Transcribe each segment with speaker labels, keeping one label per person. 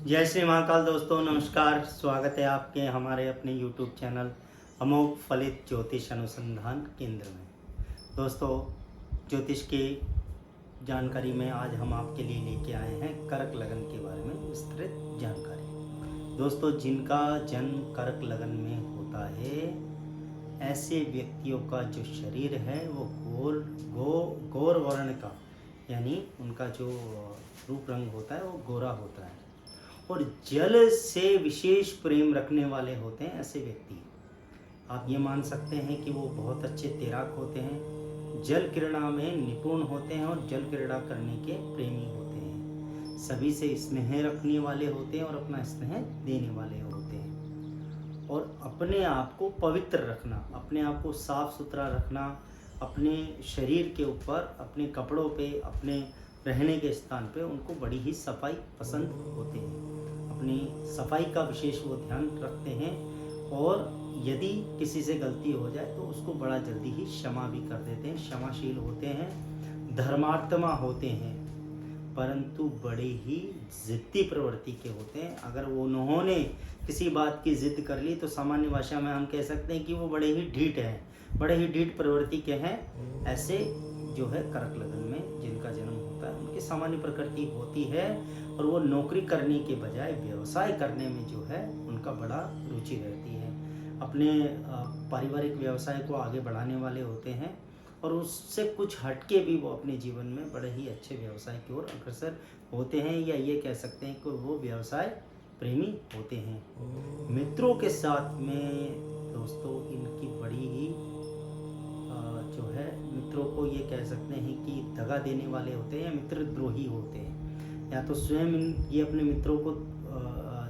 Speaker 1: जय श्री महाकाल दोस्तों, नमस्कार। स्वागत है आपके हमारे अपने YouTube चैनल अमोघ फलित ज्योतिष अनुसंधान केंद्र में। दोस्तों, ज्योतिष की जानकारी में आज हम आपके लिए लेके आए हैं कर्क लगन के बारे में विस्तृत जानकारी। दोस्तों, जिनका जन्म कर्क लगन में होता है, ऐसे व्यक्तियों का जो शरीर है वो गौर वर्ण का, यानी उनका जो रूप रंग होता है वो गोरा होता है और जल से विशेष प्रेम रखने वाले होते हैं। ऐसे व्यक्ति आप ये मान सकते हैं कि वो बहुत अच्छे तैराक होते हैं, जल क्रीड़ा में निपुण होते हैं और जल क्रीड़ा करने के प्रेमी होते हैं, सभी से स्नेह रखने वाले होते हैं और अपना स्नेह देने वाले होते हैं और अपने आप को पवित्र रखना, अपने आप को साफ सुथरा रखना, अपने शरीर के ऊपर, अपने कपड़ों पे, अपने रहने के स्थान पे उनको बड़ी ही सफाई पसंद होते हैं। अपनी सफाई का विशेष वो ध्यान रखते हैं और यदि किसी से गलती हो जाए तो उसको बड़ा जल्दी ही क्षमा भी कर देते हैं, क्षमाशील होते हैं, धर्मात्मा होते हैं, परंतु बड़े ही जिद्दी प्रवृत्ति के होते हैं। अगर वो उन्होंने किसी बात की जिद कर ली तो सामान्य भाषा में हम कह सकते हैं कि वो बड़े ही ढीठ हैं, बड़े ही ढीठ प्रवृत्ति के हैं। ऐसे जो है कर्क लगन में जिनका जन्म होता है उनकी सामान्य प्रकृति होती है और वो नौकरी करने के बजाय व्यवसाय करने में जो है उनका बड़ा रुचि रहती है। अपने पारिवारिक व्यवसाय को आगे बढ़ाने वाले होते हैं और उससे कुछ हटके भी वो अपने जीवन में बड़े ही अच्छे व्यवसाय की ओर अग्रसर होते हैं, या ये कह सकते हैं कि वो व्यवसाय प्रेमी होते हैं। मित्रों के साथ में दोस्तों इनकी बड़ी ही जो है, मित्रों को ये कह सकते हैं कि दगा देने वाले होते हैं या मित्रद्रोही होते हैं, या तो स्वयं ये अपने मित्रों को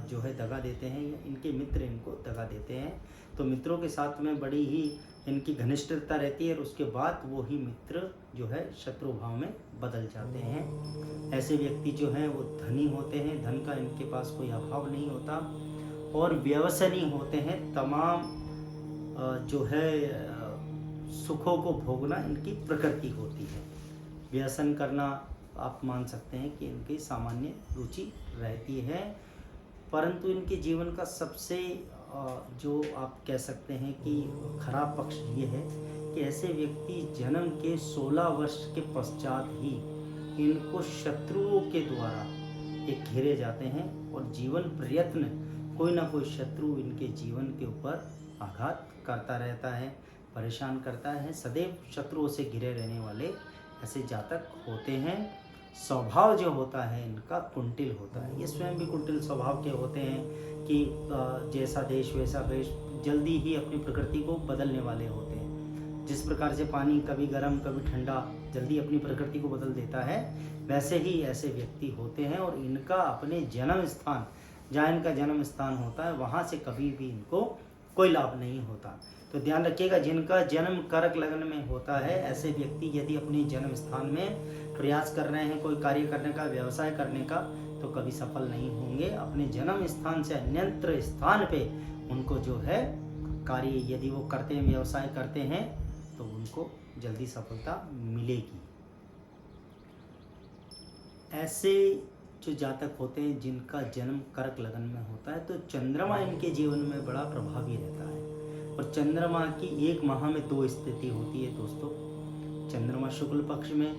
Speaker 1: जो है दगा देते हैं या इनके मित्र इनको दगा देते हैं। तो मित्रों के साथ में बड़ी ही इनकी घनिष्ठता रहती है और उसके बाद वो ही मित्र जो है शत्रु भाव में बदल जाते हैं। ऐसे व्यक्ति जो हैं वो धनी होते हैं, धन का इनके पास कोई अभाव नहीं होता और व्यसनी होते हैं। तमाम जो है सुखों को भोगना इनकी प्रकृति होती है। व्यसन करना आप मान सकते हैं कि इनकी सामान्य रुचि रहती है, परंतु इनके जीवन का सबसे जो आप कह सकते हैं कि खराब पक्ष ये है कि ऐसे व्यक्ति जन्म के 16 वर्ष के पश्चात ही इनको शत्रुओं के द्वारा ये घेरे जाते हैं और जीवन प्रयत्न कोई ना कोई शत्रु इनके जीवन के ऊपर आघात करता रहता है, परेशान करता है। सदैव शत्रुओं से घिरे रहने वाले ऐसे जातक होते हैं। स्वभाव जो होता है इनका कुंटिल होता है, ये स्वयं भी कुंटिल स्वभाव के होते हैं कि जैसा देश वैसा वेश, जल्दी ही अपनी प्रकृति को बदलने वाले होते हैं। जिस प्रकार से पानी कभी गर्म कभी ठंडा जल्दी अपनी प्रकृति को बदल देता है, वैसे ही ऐसे व्यक्ति होते हैं और इनका अपने जन्म स्थान, जहाँ इनका जन्म स्थान होता है वहाँ से कभी भी इनको कोई लाभ नहीं होता। तो ध्यान रखिएगा, जिनका जन्म कर्क लगन में होता है ऐसे व्यक्ति यदि अपने जन्म स्थान में प्रयास कर रहे हैं कोई कार्य करने का, व्यवसाय करने का, तो कभी सफल नहीं होंगे। अपने जन्म स्थान से अन्यत्र स्थान पे उनको जो है कार्य यदि वो करते हैं, व्यवसाय करते हैं, तो उनको जल्दी सफलता मिलेगी। ऐसे जो जातक होते हैं जिनका जन्म कर्क लगन में होता है तो चंद्रमा इनके जीवन में बड़ा प्रभावी रहता है और चंद्रमा की एक माह में 2 स्थिति होती है दोस्तों। चंद्रमा शुक्ल पक्ष में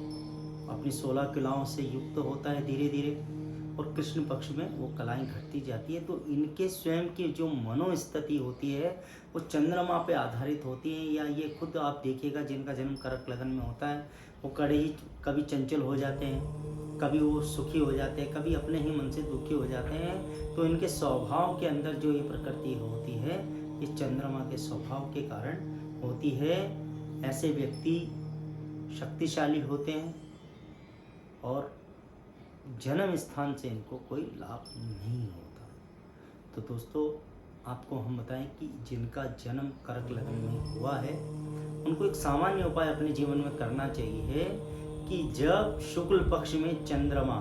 Speaker 1: अपनी 16 कलाओं से युक्त होता है धीरे धीरे और कृष्ण पक्ष में वो कलाएं घटती जाती है। तो इनके स्वयं की जो मनोस्थिति होती है वो चंद्रमा पे आधारित होती है, या ये खुद आप देखिएगा जिनका जन्म कर्क लगन में होता है वो कभी चंचल हो जाते हैं, कभी वो सुखी हो जाते हैं, कभी अपने ही मन से दुखी हो जाते हैं। तो इनके स्वभाव के अंदर जो ये प्रकृति होती है ये चंद्रमा के स्वभाव के कारण होती है। ऐसे व्यक्ति शक्तिशाली होते हैं और जन्म स्थान से इनको कोई लाभ नहीं होता। तो दोस्तों, आपको हम बताएं कि जिनका जन्म कर्क लगन में हुआ है उनको एक सामान्य उपाय अपने जीवन में करना चाहिए कि जब शुक्ल पक्ष में चंद्रमा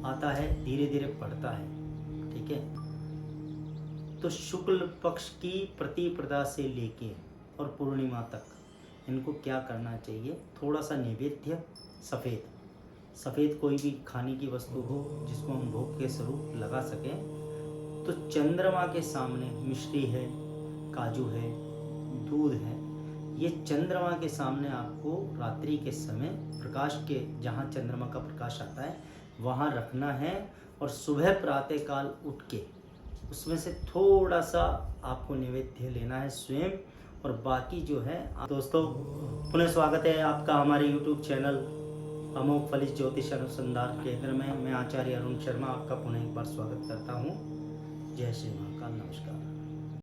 Speaker 1: आता है, धीरे धीरे बढ़ता है, ठीक है, तो शुक्ल पक्ष की प्रतिपदा से लेके और पूर्णिमा तक इनको क्या करना चाहिए, थोड़ा सा नैवेद्य सफ़ेद कोई भी खाने की वस्तु हो जिसको हम भोग के स्वरूप लगा सकें, तो चंद्रमा के सामने मिश्री है, काजू है, दूध है, ये चंद्रमा के सामने आपको रात्रि के समय प्रकाश के जहाँ चंद्रमा का प्रकाश आता है वहाँ रखना है। और सुबह प्रातःकाल उठ के उसमें से थोड़ा सा आपको नैवेद्य लेना है स्वयं, और बाकी जो है दोस्तों, पुनः स्वागत है आपका हमारे YouTube चैनल अमोघ फलित ज्योतिष अनुसंधान केंद्र में। मैं आचार्य अरुण शर्मा आपका पुनः एक बार स्वागत करता हूँ। जय श्री महाकाल, नमस्कार।